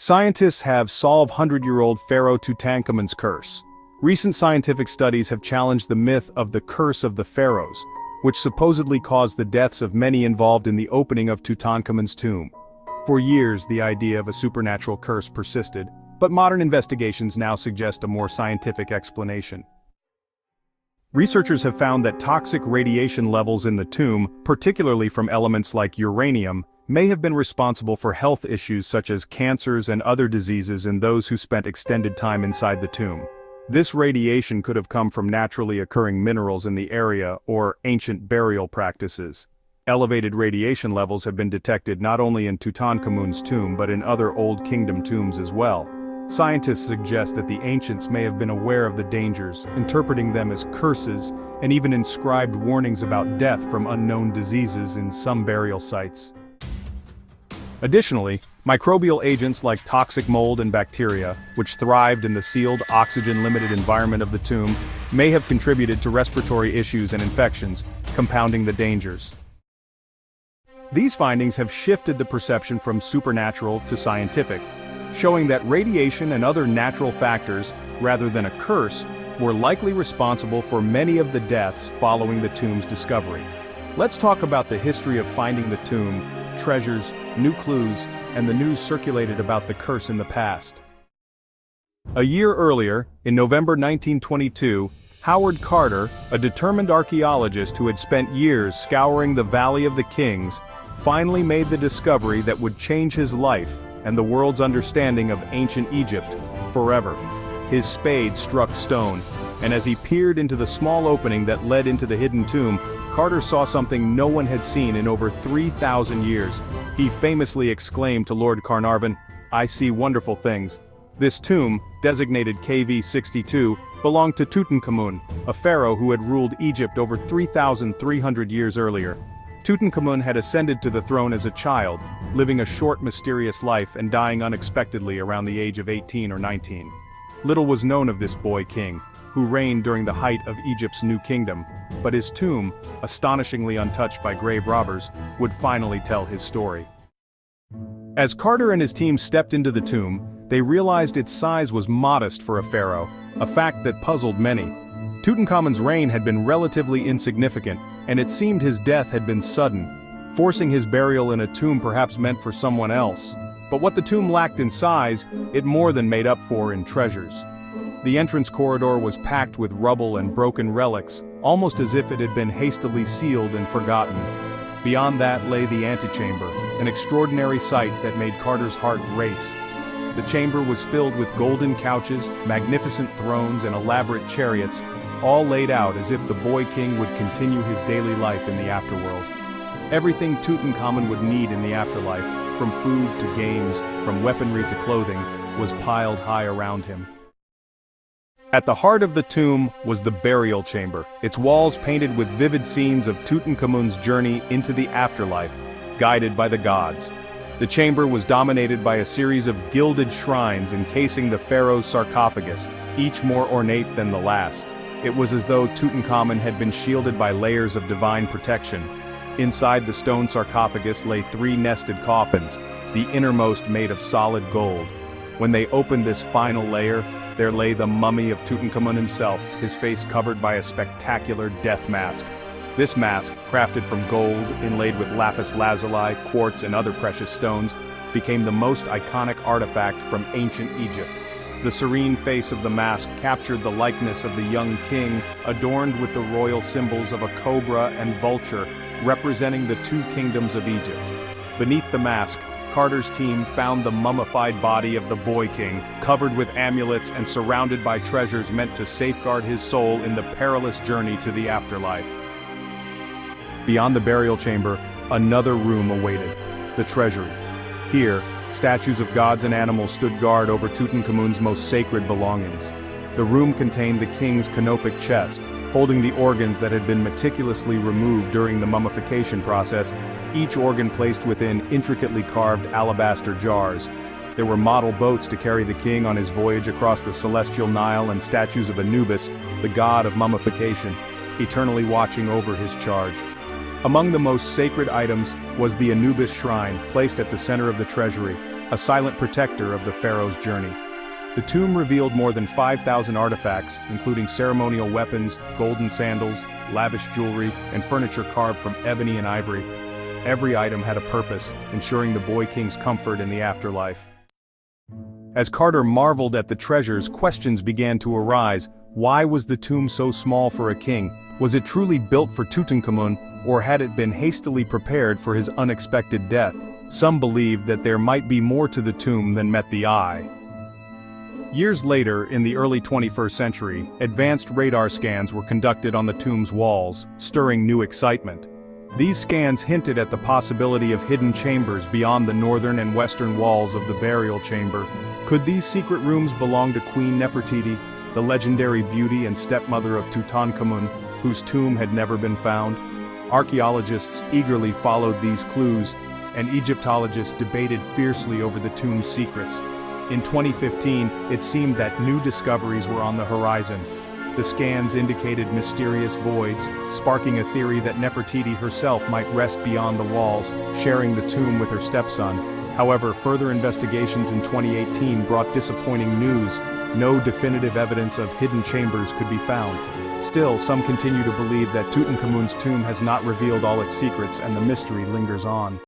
Scientists have solved hundred-year-old Pharaoh Tutankhamun's curse. Recent scientific studies have challenged the myth of the curse of the pharaohs, which supposedly caused the deaths of many involved in the opening of Tutankhamun's tomb. For years, the idea of a supernatural curse persisted, but modern investigations now suggest a more scientific explanation. Researchers have found that toxic radiation levels in the tomb, particularly from elements like uranium, may have been responsible for health issues such as cancers and other diseases in those who spent extended time inside the tomb. This radiation could have come from naturally occurring minerals in the area or ancient burial practices. Elevated radiation levels have been detected not only in Tutankhamun's tomb but in other Old Kingdom tombs as well. Scientists suggest that the ancients may have been aware of the dangers, interpreting them as curses, and even inscribed warnings about death from unknown diseases in some burial sites. Additionally, microbial agents like toxic mold and bacteria, which thrived in the sealed, oxygen-limited environment of the tomb, may have contributed to respiratory issues and infections, compounding the dangers. These findings have shifted the perception from supernatural to scientific, showing that radiation and other natural factors, rather than a curse, were likely responsible for many of the deaths following the tomb's discovery. Let's talk about the history of finding the tomb, treasures, new clues, and the news circulated about the curse in the past. A year earlier, in November 1922, Howard Carter, a determined archaeologist who had spent years scouring the Valley of the Kings, finally made the discovery that would change his life and the world's understanding of ancient Egypt forever. His spade struck stone, and as he peered into the small opening that led into the hidden tomb, Carter saw something no one had seen in over 3,000 years. He famously exclaimed to Lord Carnarvon, "I see wonderful things." This tomb, designated KV-62, belonged to Tutankhamun, a pharaoh who had ruled Egypt over 3,300 years earlier. Tutankhamun had ascended to the throne as a child, living a short mysterious life and dying unexpectedly around the age of 18 or 19. Little was known of this boy king, who reigned during the height of Egypt's new kingdom, but his tomb, astonishingly untouched by grave robbers, would finally tell his story. As Carter and his team stepped into the tomb, they realized its size was modest for a pharaoh, a fact that puzzled many. Tutankhamun's reign had been relatively insignificant, and it seemed his death had been sudden, forcing his burial in a tomb perhaps meant for someone else. But what the tomb lacked in size, it more than made up for in treasures. The entrance corridor was packed with rubble and broken relics, almost as if it had been hastily sealed and forgotten. Beyond that lay the antechamber, an extraordinary sight that made Carter's heart race. The chamber was filled with golden couches, magnificent thrones, and elaborate chariots, all laid out as if the boy king would continue his daily life in the afterworld. Everything Tutankhamun would need in the afterlife, from food to games, from weaponry to clothing, was piled high around him. At the heart of the tomb was the burial chamber, its walls painted with vivid scenes of Tutankhamun's journey into the afterlife, guided by the gods. The chamber was dominated by a series of gilded shrines encasing the pharaoh's sarcophagus, each more ornate than the last. It was as though Tutankhamun had been shielded by layers of divine protection. Inside the stone sarcophagus lay 3 nested coffins, the innermost made of solid gold. When they opened this final layer, there lay the mummy of Tutankhamun himself, his face covered by a spectacular death mask. This mask, crafted from gold, inlaid with lapis lazuli, quartz, and other precious stones, became the most iconic artifact from ancient Egypt. The serene face of the mask captured the likeness of the young king, adorned with the royal symbols of a cobra and vulture, representing the 2 kingdoms of Egypt. Beneath the mask, Carter's team found the mummified body of the boy king, covered with amulets and surrounded by treasures meant to safeguard his soul in the perilous journey to the afterlife. Beyond the burial chamber, another room awaited, the treasury. Here, statues of gods and animals stood guard over Tutankhamun's most sacred belongings. The room contained the king's canopic chest, holding the organs that had been meticulously removed during the mummification process, each organ placed within intricately carved alabaster jars. There were model boats to carry the king on his voyage across the celestial Nile and statues of Anubis, the god of mummification, eternally watching over his charge. Among the most sacred items was the Anubis shrine, placed at the center of the treasury. a silent protector of the pharaoh's journey. The tomb revealed more than 5,000 artifacts, including ceremonial weapons, golden sandals, lavish jewelry, and furniture carved from ebony and ivory. Every item had a purpose, ensuring the boy king's comfort in the afterlife. As Carter marveled at the treasures, questions began to arise. Why was the tomb so small for a king? Was it truly built for Tutankhamun, or had it been hastily prepared for his unexpected death? Some believed that there might be more to the tomb than met the eye. Years later, in the early 21st century, advanced radar scans were conducted on the tomb's walls, stirring new excitement. These scans hinted at the possibility of hidden chambers beyond the northern and western walls of the burial chamber. Could these secret rooms belong to Queen Nefertiti, the legendary beauty and stepmother of Tutankhamun, whose tomb had never been found? Archaeologists eagerly followed these clues, and Egyptologists debated fiercely over the tomb's secrets. In 2015, it seemed that new discoveries were on the horizon. The scans indicated mysterious voids, sparking a theory that Nefertiti herself might rest beyond the walls, sharing the tomb with her stepson. However, further investigations in 2018 brought disappointing news. No definitive evidence of hidden chambers could be found. Still, some continue to believe that Tutankhamun's tomb has not revealed all its secrets and the mystery lingers on.